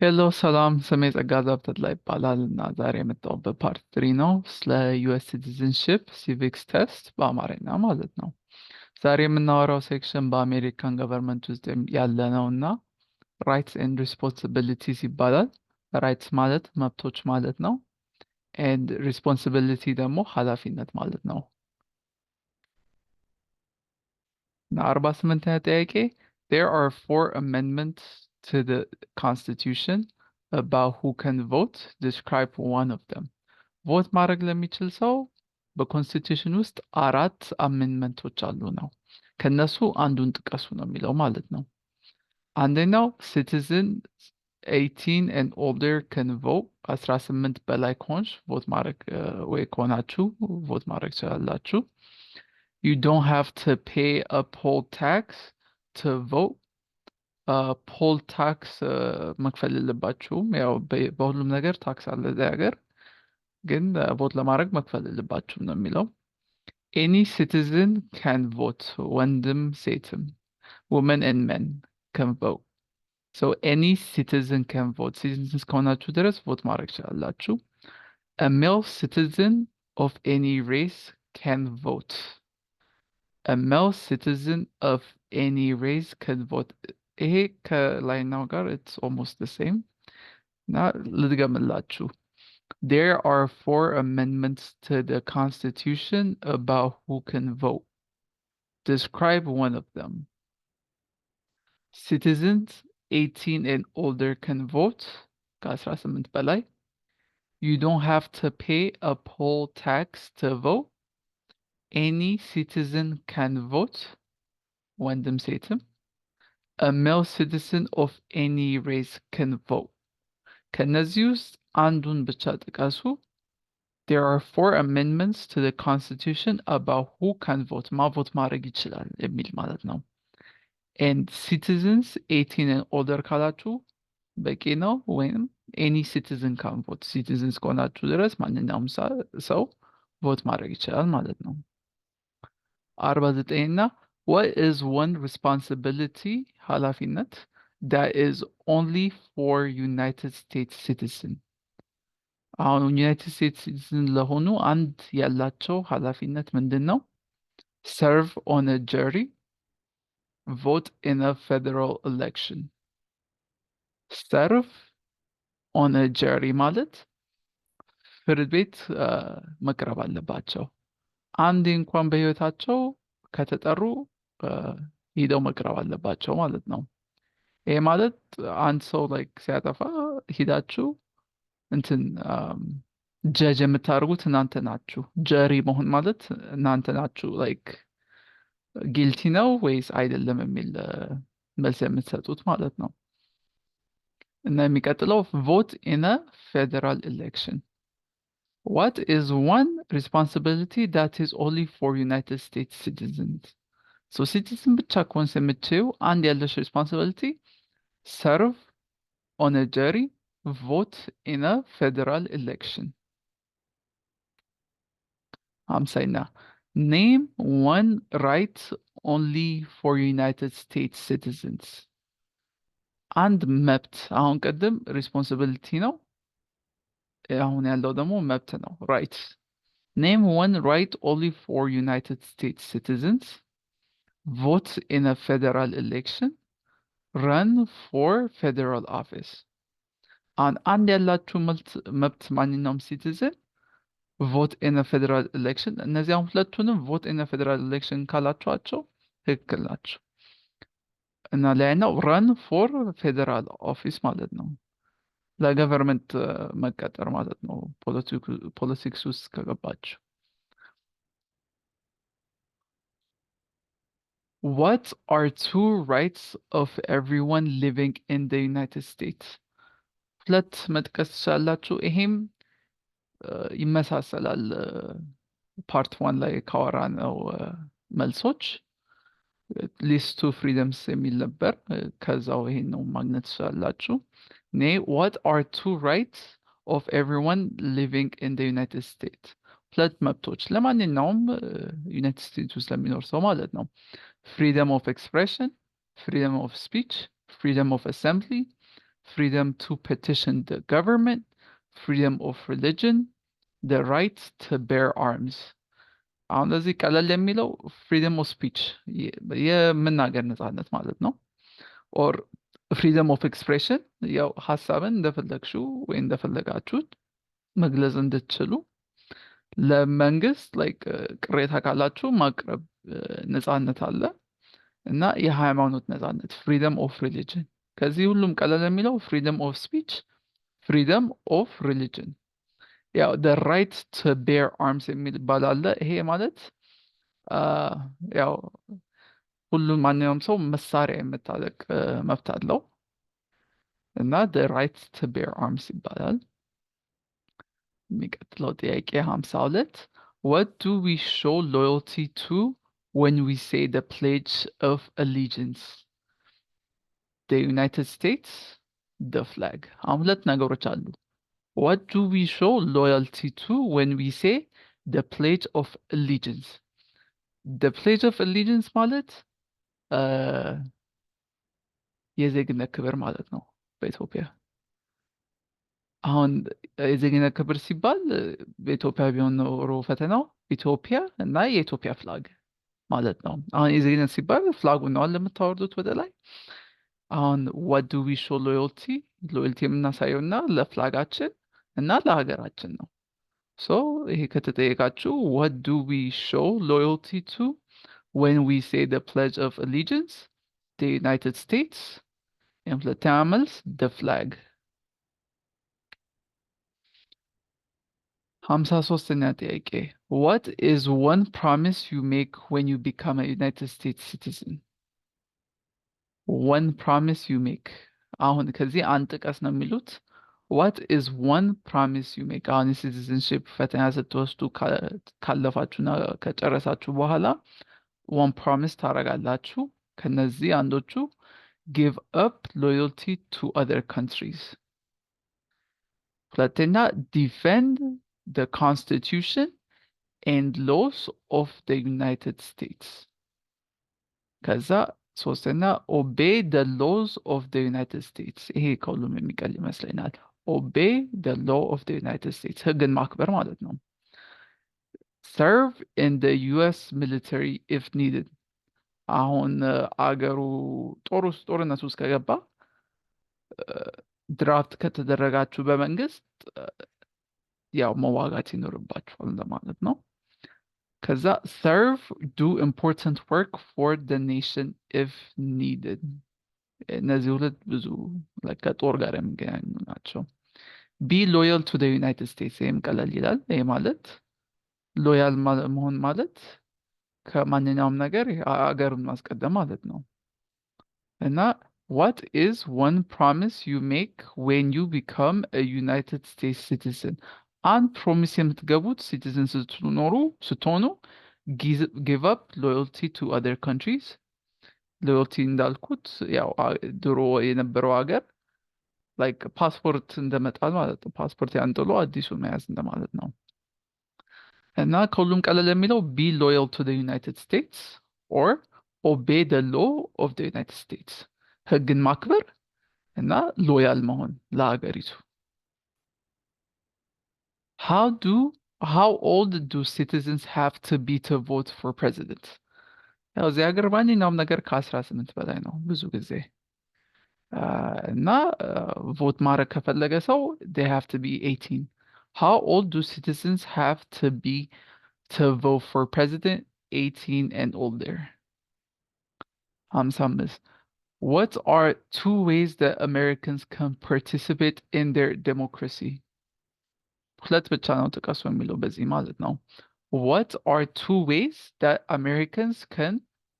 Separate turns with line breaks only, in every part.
ሄሎ ሰላም፣ ስሜ ጸጋዛብ ተድላ ይባላል እና ዛሬ የመጣሁበት ፓርት 3 ነው ስለ ዩኤስ ሲቲዝንሺፕ ሲቪክስ ቴስት በአማርኛ ማለት ነው። ዛሬ የምናወራው ሴክሽን በአሜሪካን ገቨርንመንት ውስጥ ያለ ነው እና ራይትስ ኤንድ ሪስፖንሲቢሊቲስ ይባላል። ራይትስ ማለት መብቶች ማለት ነው። ኤንድ ሪስፖንሲቢሊቲ ደግሞ ኃላፊነት ማለት ነው። እና 48ኛ ጥያቄ there are four amendments to the constitution about who can vote. Describe one of them. ቮት ማድረግ ለሚችል ሰው በኮንስቲቱሽን ውስጥ አራት አሜንድመንቶች አሉ ነው። ከነሱ አንዱን ጥቀሱ ነው የሚለው ማለት ነው። አንደኛው ሲቲዝን 18 and older can vote 18 በላይ ከሆንሽ ቮት ማድረግ ወይ ከሆናችሁ ቮት ማድረግ ትችላላችሁ። You don't have to pay a poll tax to vote. ፖል ታክስ መክፈል የለባችሁም። ያው በሁሉም ነገር ታክስ አለ እዚህ ሀገር፣ ግን ቮት ለማድረግ መክፈል የለባችሁም ነው የሚለው። ኤኒ ሲቲዝን ካን ቮት፣ ወንድም ሴትም፣ ውመን ኤንድ ሜን ካን ቮት። ሶ ኤኒ ሲቲዝን ካን ቮት፣ ሲቲዝን እስከሆናችሁ ድረስ ቮት ማድረግ ትችላላችሁ። a male citizen of any race can vote. a male citizen of any race can vote. ይሄ ከላይናው ጋር it's almost the same እና ልድገምላችሁ። There are four amendments to the Constitution about who can vote. Describe one of them. Citizens 18 and older can vote. ከ18 በላይ. You don't have to pay a poll tax to vote. Any citizen can vote. ወንድም ሴትም. A male citizen of any race can vote. ከነዚህ ውስጥ አንዱን ብቻ ጥቀሱ። There are four amendments to the Constitution about who can vote. ማ ቮት ማድረግ ይችላል የሚል ማለት ነው። And citizens 18 and older ካላችሁ በቂ ነው። ወይም any citizen can vote. citizens ከሆናችሁ ድረስ ማንኛውም ሰው ቮት ማድረግ ይችላል ማለት ነው። 49 እና what is one responsibility ኃላፊነት that is only for United States citizen? አሁን ዩናይትድ ስቴትስ ሲቲዝን ለሆኑ አንድ ያላቸው ኃላፊነት ምንድን ነው? serve on a jury, vote in a federal election. serve on a jury ማለት ፍርድ ቤት መቅረብ አለባቸው። አንዴ እንኳን በህይወታቸው ከተጠሩ ሂደው መቅረብ አለባቸው ማለት ነው። ይሄ ማለት አንድ ሰው ላይክ ሲያጠፋ ሂዳችሁ እንትን ጀጅ የምታደርጉት እናንተ ናችሁ። ጀሪ መሆን ማለት እናንተ ናችሁ። ላይክ ጊልቲ ነው ወይስ አይደለም የሚል መልስ የምትሰጡት ማለት ነው። እና የሚቀጥለው ቮት ኢን አ ፌደራል ኤሌክሽን። What is one responsibility that is only for United States citizens? So citizen ብቻ ከሆንሽ የምትችይው አንድ ያለሽ responsibility serve on a jury, vote in a federal election. ሃምሳኛ name one right only for United States citizens. አንድ መብት፣ አሁን ቀደም responsibility ነው፣ አሁን ያለው ደግሞ መብት ነው። right. name one right only for United States citizens. vote in a federal election. run for federal office. አንድ ያላችሁ መብት ማንኛውም ሲቲዝን ቮት ኢን ፌደራል ኤሌክሽን። እነዚያም ሁለቱንም ቮት ኢን ፌደራል ኤሌክሽን ካላችኋቸው ትክክል ናቸው። እና ሌላኛው ረን ፎር ፌደራል ኦፊስ ማለት ነው፣ ለገቨርንመንት መቀጠር ማለት ነው፣ ፖለቲክስ ውስጥ ከገባችሁ። What are two rights of everyone living in the United States? ሁለት መጥቀስ ትችላላችሁ። ይሄም ይመሳሰላል ፓርት 1 ላይ ካወራነው መልሶች። ሊስት ቱ ፍሪደምስ የሚል ነበር፣ ከዛው ይሄን ነው ማግኘት ትችላላችሁ። what are two rights of everyone living in the United States? ሁለት መብቶች ለማንኛውም ዩናይትድ ስቴትስ ውስጥ ለሚኖር ሰው ማለት ነው። freedom of expression, freedom of speech, freedom of assembly, freedom to petition the government, freedom of religion, the right to bear arms. አሁን እዚህ ቀለል የሚለው ፍሪደም ኦፍ ስፒች የመናገር ነጻነት ማለት ነው። ኦር ፍሪደም ኦፍ ኤክስፕሬሽን ያው ሀሳብን እንደፈለግሽው ወይ እንደፈለጋችሁት መግለጽ እንድትችሉ፣ ለመንግስት ላይክ ቅሬታ ካላችሁ ማቅረብ ነጻነት አለ እና የሃይማኖት ነጻነት ፍሪደም ኦፍ ሪሊጅን። ከዚህ ሁሉም ቀለል የሚለው ፍሪደም ኦፍ ስፒች፣ ፍሪደም ኦፍ ሪሊጅን። ያው the right to bear arms የሚል ይባላል። ይሄ ማለት ያው ሁሉም ማንኛውም ሰው መሳሪያ የመታጠቅ መብት አለው እና the right to bear arms ይባላል። የሚቀጥለው ጥያቄ 52 what do we show loyalty to when we say the pledge of allegiance? The United States, the flag። አሁን ሁለት ነገሮች አሉ። What do we show loyalty to when we say the pledge of allegiance? The pledge of allegiance ማለት የዜግነት ክብር ማለት ነው በኢትዮጵያ። አሁን የዜግነት ክብር ሲባል በኢትዮጵያ ቢሆን ኖሮ ፈተናው ኢትዮጵያ እና የኢትዮጵያ ፍላግ ማለት ነው። አሁን የዜግነት ሲባል ፍላጉን ነው ለምታወርዱት ወደ ላይ። አሁን what do we show loyalty? ሎyalty የምናሳየው እና ለፍላጋችን እና ለሀገራችን ነው። ሶ ይሄ ከተጠየቃችሁ what do we show loyalty to when we say the pledge of allegiance? The United States. ሁለተኛ መልስ the flag። 53ኛ ጥያቄ what is one promise you make when you become a United States citizen? One promise you make። አሁን ከዚህ አንድ ጥቀስ ነው የሚሉት። what is one promise you make? አሁን የሲቲዝንሺፕ ፈተና ስትወስዱ ካለፋችሁና ከጨረሳችሁ በኋላ one promise ታደርጋላችሁ። ከነዚህ አንዶቹ give up loyalty to other countries። ሁለተኛ defend the constitution and laws of the United States። ከዛ ሶስተኛ obey the laws of the United States። ይሄ ከሁሉም የሚቀል ይመስለኛል። obey the law of the United States ህግን ማክበር ማለት ነው። serve in the US military if needed። አሁን አገሩ ጦርነት ውስጥ ከገባ ድራፍት ከተደረጋችሁ በመንግስት ያው መዋጋት ይኖርባችኋል እንደማለት ነው። ከዛ serve do important work for the nation if needed። እነዚህ ሁለት ብዙ ከጦር ጋር የሚገናኙ ናቸው። be loyal to the United States ይህም ቀለል ይላል። ይህ ማለት ሎያል መሆን ማለት ከማንኛውም ነገር አገርን ማስቀደም ማለት ነው። እና what is one promise you make when you become a United States citizen? አንድ ፕሮሚስ የምትገቡት ሲቲዝን ስትሆኑ give up loyalty to other countries። ሎያልቲ እንዳልኩት ያው ድሮ የነበረው ሀገር ላይክ ፓስፖርት እንደመጣል ማለት ነው። ፓስፖርት ያንጥሎ አዲሱ መያዝ እንደማለት ነው። እና ከሁሉም ቀለል የሚለው be loyal to the United States or obey the law of the United States። ህግን ማክበር እና ሎያል መሆን ለሀገሪቱ። How old do citizens have to be to vote for president? ያው እዚህ ሀገር ማንኛውም ነገር ከ18 በላይ ነው ብዙ ጊዜ እና ቮት ማድረግ ከፈለገ ሰው they have to be 18. How old do citizens have to be to vote for president? 18 and older. 55 What are two ways that Americans can participate in their democracy? ሁለት ብቻ ነው ጥቀሱ የሚለው በዚህ ማለት ነው። What are two ways that Americans can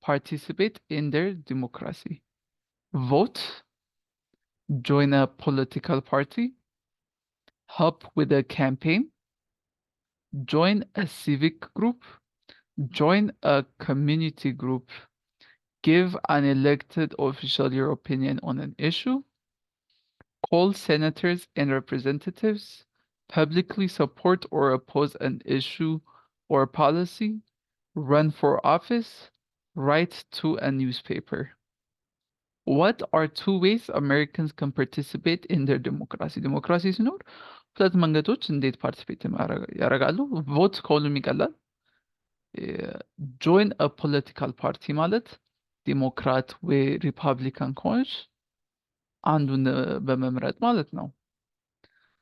participate in their democracy? Vote, join a political party, help with a campaign, join a civic group, join a community group, give an elected official your opinion on an issue, call senators and representatives, publicly support or oppose an issue or policy, run for office, write to a newspaper. what are two ways Americans can participate in their democracy? ዲሞክራሲ ሲኖር ሁለት መንገዶች እንዴት ፓርቲሲፔት ያደርጋሉ? ቮት ከሁሉም ይቀላል። ጆይን አ ፖለቲካል ፓርቲ ማለት ዲሞክራት ወይ ሪፐብሊካን ከሆንሽ አንዱን በመምረጥ ማለት ነው።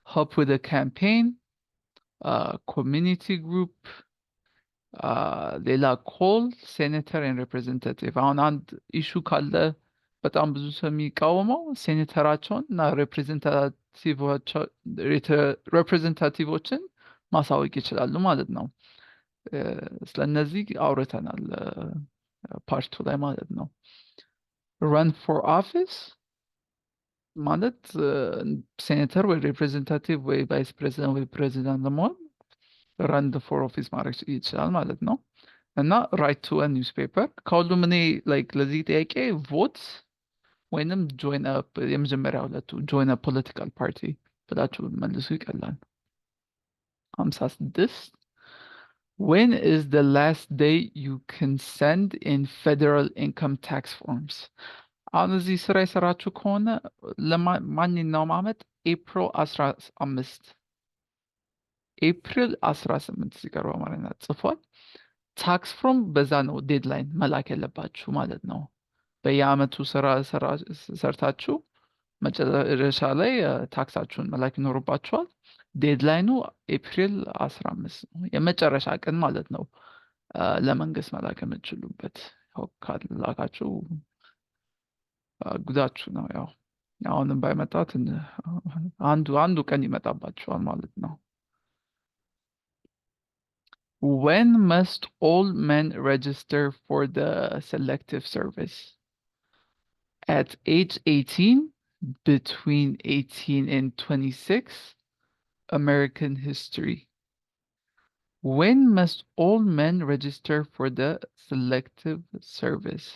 help with a campaign, community group, ሌላ ኮል ሴኔተር ኤንድ ሬፕሬዘንታቲቭ። አሁን አንድ ኢሹ ካለ በጣም ብዙ ሰው የሚቃወመው ሴኔተራቸውን እና ሬፕሬዘንታቲቮችን ማሳወቅ ይችላሉ ማለት ነው። ስለነዚህ አውርተናል ፓርቱ ላይ ማለት ነው። run for office ማለት ሴኔተር ወይ ሬፕሬዘንታቲቭ ወይ ቫይስ ፕሬዚዳንት ወይ ፕሬዚዳንት ለመሆን run for office ማድረግ ይችላል ማለት ነው። እና write to a newspaper ከሁሉም እኔ ላይክ ለዚህ ጥያቄ ቮት ወይንም ጆይን አፕ የመጀመሪያ ሁለቱ ጆይን አፕ ፖለቲካል ፓርቲ ብላችሁ መልሱ ይቀላል። 56 when is the last day you can send in federal income tax forms? አሁን እዚህ ስራ የሰራችሁ ከሆነ ለማንኛውም ዓመት ኤፕሪል 15 ኤፕሪል 18 ሲቀርብ አማርኛ ጽፏል። ታክስ ፍሮም በዛ ነው ዴድላይን መላክ ያለባችሁ ማለት ነው። በየአመቱ ስራ ሰርታችሁ መጨረሻ ላይ ታክሳችሁን መላክ ይኖርባችኋል። ዴድላይኑ ኤፕሪል 15 ነው፣ የመጨረሻ ቀን ማለት ነው ለመንግስት መላክ የምትችሉበት። ያው ካላካችሁ ጉዳችሁ ነው። ያው አሁንም ባይመጣት አንዱ ቀን ይመጣባችኋል ማለት ነው። When must all men register for the selective service? At age 18, between 18 and 26, American history. When must all men register for the selective service?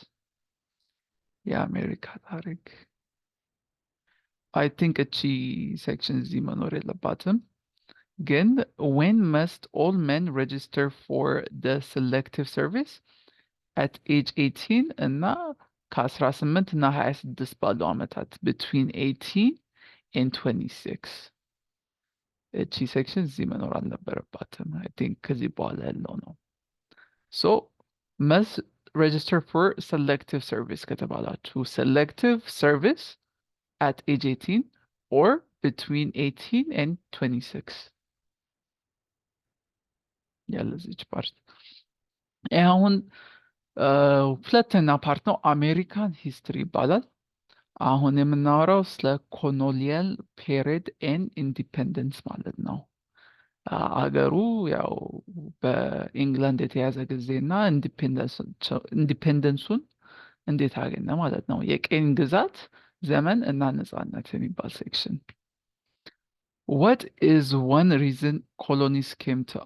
የአሜሪካ ታሪክ I think እቺ ሴክሽን እዚህ መኖር የለባትም። ግን when must all men register for the selective service? At age 18 እና ከ18 እና 26 ባሉ ዓመታት between 18 and 26 እቺ ሴክሽን እዚህ መኖር አልነበረባትም። I think ከዚህ በኋላ ያለው ነው። So must register for selective service ከተባላችሁ selective service at age 18 or between 18 and 26 ያለዚች ፓርት። አሁን ሁለተኛ ፓርት ነው፣ አሜሪካን ሂስትሪ ይባላል። አሁን የምናወራው ስለ ኮሎኒያል ፔሪድ ኤንድ ኢንዲፔንደንስ ማለት ነው። አገሩ ያው በኢንግላንድ የተያዘ ጊዜና ኢንዲፔንደንሱን እንዴት አገኘ ማለት ነው። የቅኝ ግዛት ዘመን እና ነጻነት የሚባል ሴክሽን። What is one reason colonies came to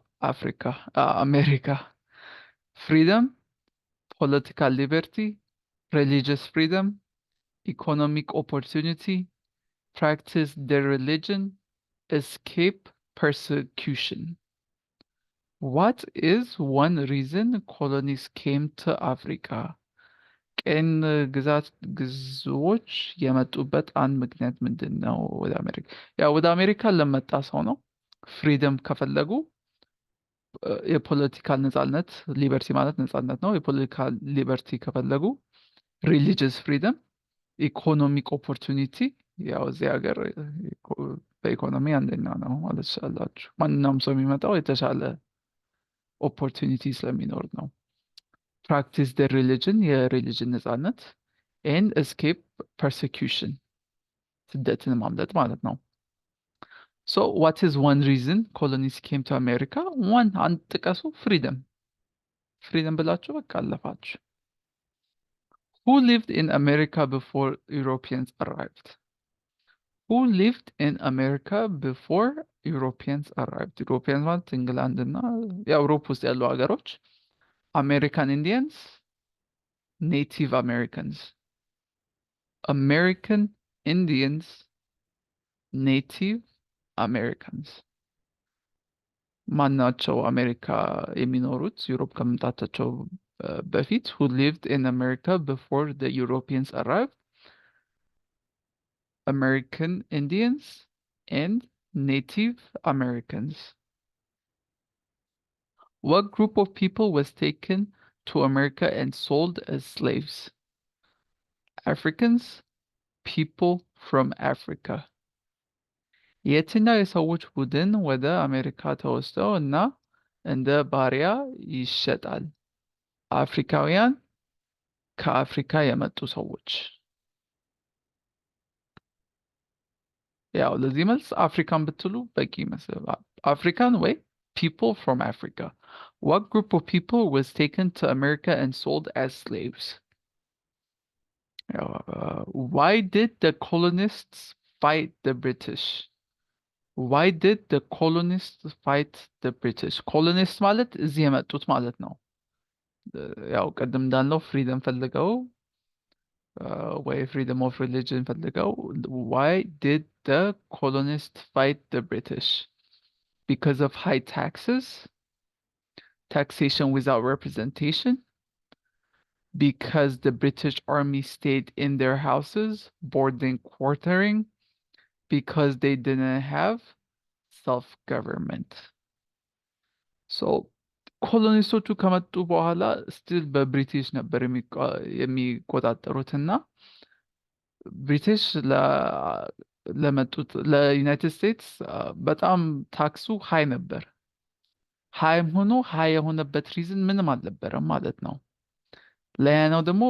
America? Freedom, political liberty, religious freedom, economic opportunity, practice their religion, escape persecution. What is one reason colonies came to Africa? ቅኝ ግዛቶች የመጡበት አንድ ምክንያት ምንድን ነው? ወደ አሜሪካ ያው ወደ አሜሪካ ለመጣ ሰው ነው። ፍሪደም ከፈለጉ የፖለቲካል ነጻነት፣ ሊበርቲ ማለት ነጻነት ነው። የፖለቲካል ሊበርቲ ከፈለጉ ሪሊጂየስ ፍሪደም፣ ኢኮኖሚክ ኦፖርቹኒቲ ያው እዚህ ሀገር በኢኮኖሚ አንደኛ ነው ማለት ትችላላችሁ። ማንኛውም ሰው የሚመጣው የተሻለ ኦፖርቹኒቲ ስለሚኖር ነው። ፕራክቲስ ደ ሪሊጅን የሪሊጅን ነጻነት፣ ኤንድ ኤስኬፕ ፐርሴኪዩሽን ስደትን ማምለጥ ማለት ነው። ሶ ዋት ኢዝ ዋን ሪዝን ኮሎኒስ ኬም ቱ አሜሪካ? ዋን አንድ ጥቀሱ። ፍሪደም ብላችሁ በቃ አለፋችሁ። Who lived in America before Europeans arrived? Who lived in America before Europeans arrived? Europeans ማለት እንግላንድ እና የአውሮፓ ውስጥ ያሉ ሀገሮች። American Indians, Native Americans. American Indians, Native Americans. ማናቸው አሜሪካ የሚኖሩት ዩሮፕ ከመምጣታቸው በፊት? Who lived in America before the Europeans arrived? American Indians and Native Americans? What group of people was taken to America and sold as slaves? Africans, people from Africa. የትኛው የሰዎች ቡድን ወደ አሜሪካ ተወስደው እና እንደ ባሪያ ይሸጣል? አፍሪካውያን፣ ከአፍሪካ የመጡ ሰዎች። ያው ለዚህ መልስ አፍሪካን ብትሉ በቂ ይመስላል። አፍሪካን ወይ people from Africa. What group of people was taken to America and sold as slaves? Why did the colonists fight the British? Why did the colonists fight the British? Colonists ማለት እዚህ የመጡት ማለት ነው። ያው ቀደም እንዳልነው ፍሪደም ፈልገው ወይ freedom of religion ፈልገው. Why did the colonists fight the British? Because of high taxes, taxation without representation, because the British army stayed in their houses, boarding, quartering, because they didn't have self-government. So ኮሎኒስቶቹ ከመጡ በኋላ ስቲል በብሪቲሽ ነበር የሚቆጣጠሩትና ብሪቲሽ ለመጡት ለዩናይትድ ስቴትስ በጣም ታክሱ ሃይ ነበር። ሃይም ሆኖ ሃይ የሆነበት ሪዝን ምንም አልነበረም ማለት ነው። ለያነው ደግሞ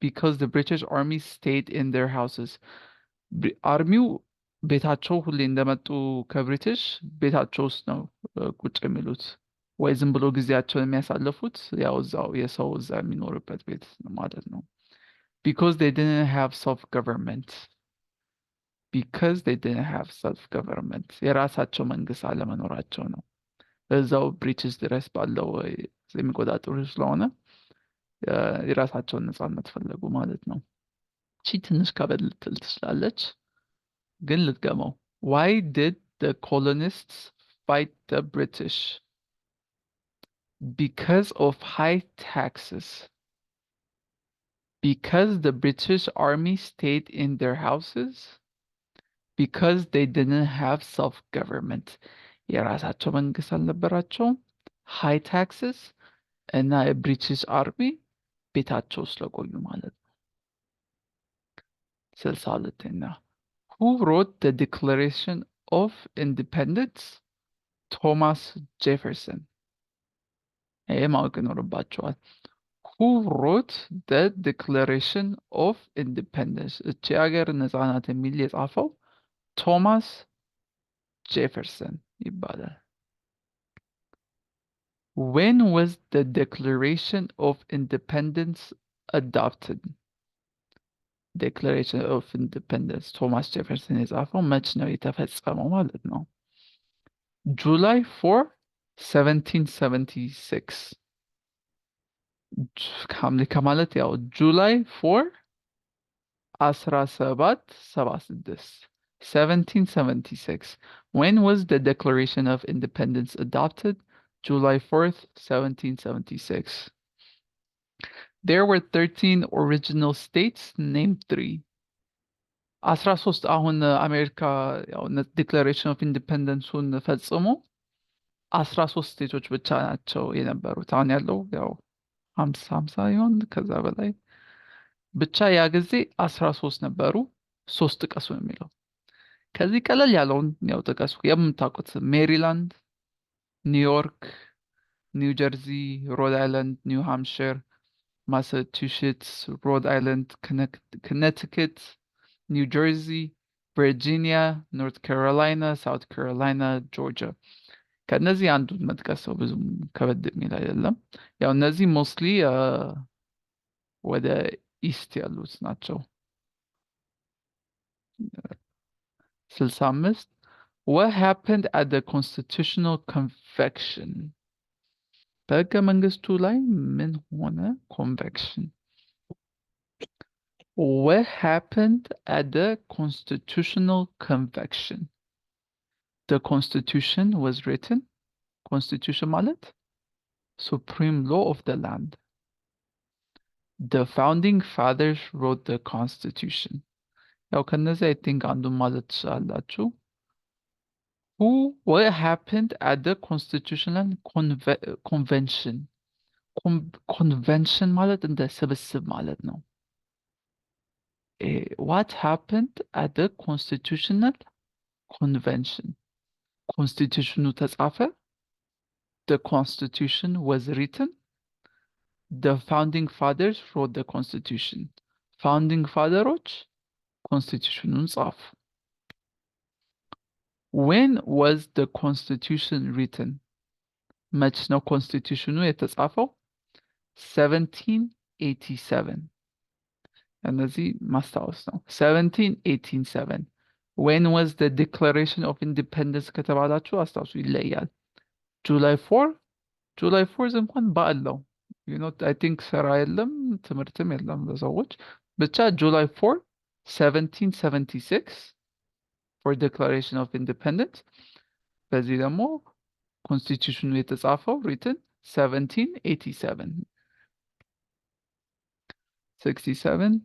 because the British army stayed in their houses. አርሚው ቤታቸው ሁሌ እንደመጡ ከብሪቲሽ ቤታቸው ውስጥ ነው ቁጭ የሚሉት ወይ ዝም ብሎ ጊዜያቸውን የሚያሳልፉት ያው እዛው የሰው እዛ የሚኖርበት ቤት ማለት ነው። because they didn't have self-government. because they didn't have self-government. የራሳቸው መንግስት አለመኖራቸው ነው። እዛው ብሪቲሽ ድረስ ባለው የሚቆጣጠሩ ስለሆነ የራሳቸውን ነጻነት ፈለጉ ማለት ነው። እቺ ትንሽ ከበድ ልትል ትችላለች፣ ግን ልትገመው። why did the colonists fight the British? Because of high taxes. Because the British army stayed in their houses. Because they didn't have self-government. የራሳቸው መንግስት አልነበራቸውም። high taxes እና የብሪቲሽ አርሚ ቤታቸው ስለቆዩ ማለት ነው። 62ኛ Who wrote the Declaration of Independence? Thomas Jefferson. ይሄ ማወቅ ይኖርባቸዋል። Who wrote the Declaration of Independence? እቺ ሀገር ነፃ ናት የሚል የጻፈው ቶማስ ጄፈርሰን ይባላል። When was the Declaration of Independence adopted? Declaration of Independence ቶማስ ጄፈርሰን የጻፈው መች ነው የተፈጸመው ማለት ነው? July 4 1776 ሐምሌ ከማለት ያው ጁላይ 4 1776 1776. When was the Declaration of Independence adopted? July 4th, 1776. There were 13 original states, name 3. 13 አሁን አሜሪካ ያው ዲክላሬሽን ኦፍ ኢንዲፔንደንሱን ፈጽሞ 13 ስቴቶች ብቻ ናቸው የነበሩት። አሁን ያለው ያው 50 ይሆን ከዛ በላይ ብቻ ያ ጊዜ 13 ነበሩ። 3 ጥቀሱ ነው የሚለው። ከዚህ ቀለል ያለውን ያው ጥቀሱ የምታውቁት ሜሪላንድ፣ ኒውዮርክ፣ ኒው ጀርዚ፣ ሮድ አይላንድ፣ ኒው ሃምፕሻየር፣ ማሳቹሴትስ፣ ሮድ አይላንድ፣ ኮኔቲከት፣ ኒው ጀርዚ፣ ቨርጂኒያ፣ ኖርት ካሮላይና፣ ሳውት ካሮላይና፣ ጆርጂያ። ከነዚህ አንዱን መጥቀስ ነው፣ ብዙም ከበድ የሚል አይደለም። ያው እነዚህ ሞስትሊ ወደ ኢስት ያሉት ናቸው። 65 What happened at the Constitutional Convention? በሕገ መንግስቱ ላይ ምን ሆነ? Convention. What happened at the Constitutional Convention? The Constitution was written. Constitution ማለት Supreme Law of the land. The founding fathers wrote the Constitution. ያው ከነዚህ አይ ቲንክ አንዱን ማለት ትችላላችሁ። what happened at the constitutional convention? ኮንቨንሽን ማለት እንደ ስብስብ ማለት ነው። what happened at the constitutional convention? ኮንስቲቱሽኑ ተጻፈ። the constitution was written. the founding fathers wrote the constitution. founding fatheroች ኮንስቲቱሽኑን ጻፉ። when was the constitution written? መች ነው ኮንስቲቱሽኑ የተጻፈው? 1787 እነዚህ ማስታወስ ነው። 1787 when was the declaration of independence ከተባላችሁ አስታውሱ፣ ይለያል። ጁላይ 4 ጁላይ 4 እንኳን በዓል ነው። አይ ቲንክ ስራ የለም ትምህርትም የለም ለሰዎች። ብቻ ጁላይ 4 1776 for declaration of independence። በዚህ ደግሞ ኮንስቲቱሽኑ የተጻፈው written 1787 67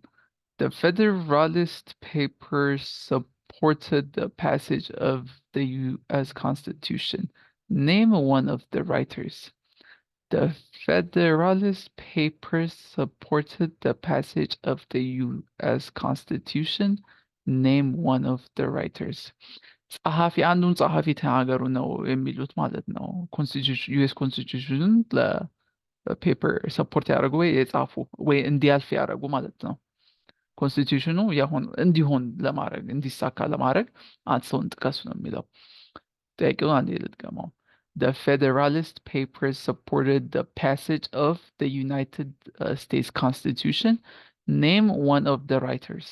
the Federalist Papers supported the passage of the US Constitution. Name one of the writers. The Federalist Papers supported the passage of the US Constitution. Name one of the writers. ጸሐፊ አንዱን ጸሐፊ ተናገሩ ነው የሚሉት ማለት ነው። ኮንስቲቱሽን ዩኤስ ኮንስቲቱሽንን ለፔፐር ሰፖርት ያደረጉ ወይ የጻፉ ወይ እንዲያልፍ ያደረጉ ማለት ነው። ኮንስቲቱሽኑ እንዲሆን ለማድረግ እንዲሳካ ለማድረግ አንድ ሰውን ጥቀሱ ነው የሚለው። ጥያቄውን አንዴ ልድገመው። The Federalist Papers supported the passage of the United States Constitution. Name one of the writers.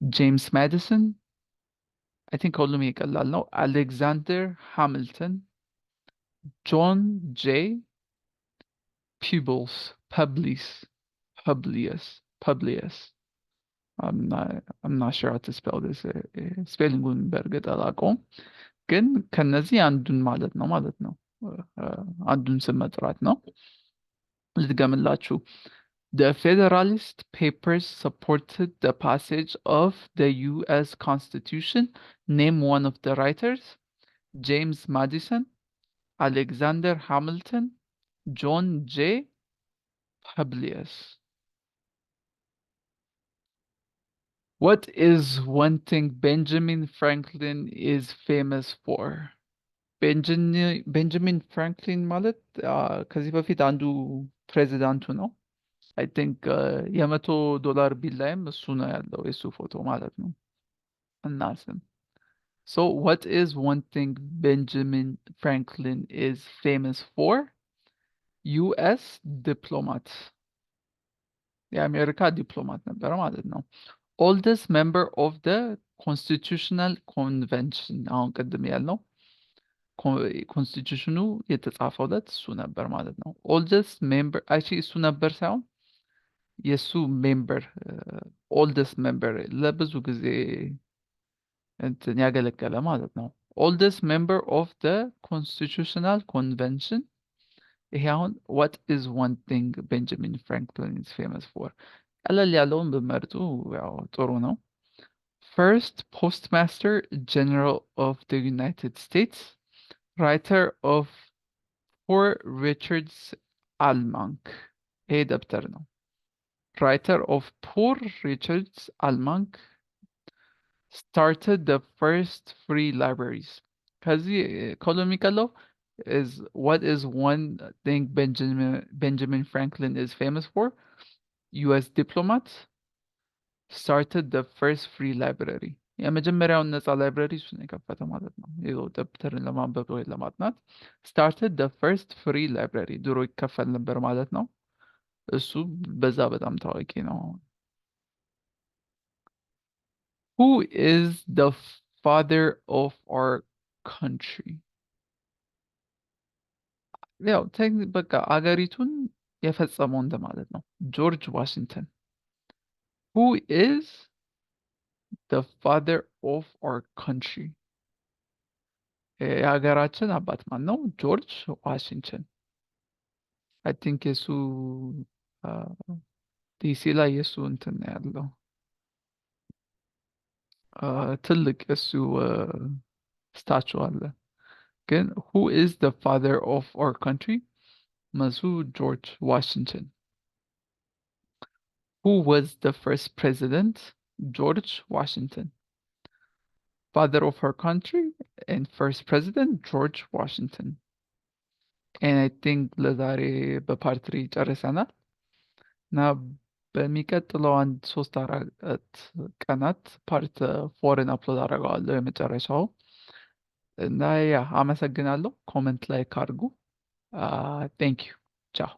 James Madison. I think ሁሉም ይቀላል ነው። Alexander Hamilton. John J. Publius. I'm not sure how to spell this. ስፔሊንጉን በእርግጥ አላውቀውም፣ ግን ከነዚህ አንዱን ማለት ነው። አንዱን ስም መጥራት ነው። ልድገምላችሁ። The Federalist Papers supported the passage of the US Constitution. Name one of the writers. James Madison, Alexander Hamilton, John J. Publius. What is one thing Benjamin Franklin is famous for? ቤንጃሚን ፍራንክሊን ማለት ከዚህ በፊት አንዱ ፕሬዚዳንቱ ነው። አይ ቲንክ $100 ቢል ላይም እሱ ነው ያለው፣ የሱ ፎቶ ማለት ነው እና ስም። So what is one thing Benjamin Franklin is famous for? US ዲፕሎማት፣ የአሜሪካ ዲፕሎማት ነበረ ማለት ነው። oldest member of the constitutional convention፣ አሁን ቅድም ያልነው ኮንስቲቱሽኑ የተጻፈውለት እሱ ነበር ማለት ነው። oldest member actually እሱ ነበር ሳይሆን የሱ ሜምበር oldest member ለብዙ ጊዜ እንትን ያገለገለ ማለት ነው። oldest member of the constitutional convention። ይሄ አሁን what is one thing Benjamin Franklin is famous for? ቀለል ያለውን ብመርጡ ያው ጥሩ ነው። first postmaster general of the United States. writer of Poor Richard's Almanck. ይሄ ደብተር ነው። writer of Poor Richard's Almanck started the first free libraries. ከዚህ ከሚቀለው is what is one thing Benjamin Franklin is famous for? US diplomat started the first free library. የመጀመሪያውን ነፃ ላይብረሪ እሱን የከፈተ ማለት ነው። ይኸው ደብተርን ለማንበብ ወይ ለማጥናት started the first free library። ድሮ ይከፈል ነበር ማለት ነው። እሱ በዛ በጣም ታዋቂ ነው። Who is the father of our country? ያው በቃ አገሪቱን የፈጸመው እንደማለት ነው። ጆርጅ ዋሽንግተን። Who is the father of our country? የሀገራችን አባት ማን ነው? ጆርጅ ዋሽንግተን። አይ ቲንክ የሱ ዲሲ ላይ የሱ እንትን ያለው ትልቅ እሱ ስታቹ አለ። ግን who is the father of our country? መልሱ ጆርጅ ዋሽንግተን። who was the first president? ጆርጅ ዋሽንግተን። father of our country and first president ጆርጅ ዋሽንግተን። and I think ለዛሬ በፓርት 3 ጨርሰናል እና በሚቀጥለው አንድ 3-4 ቀናት ፓርት 4ን አፕሎድ አደርገዋለሁ የመጨረሻው እና ያ አመሰግናለሁ። ኮመንት ላይ ካርጉ። ቴንክ ዩ ቻው።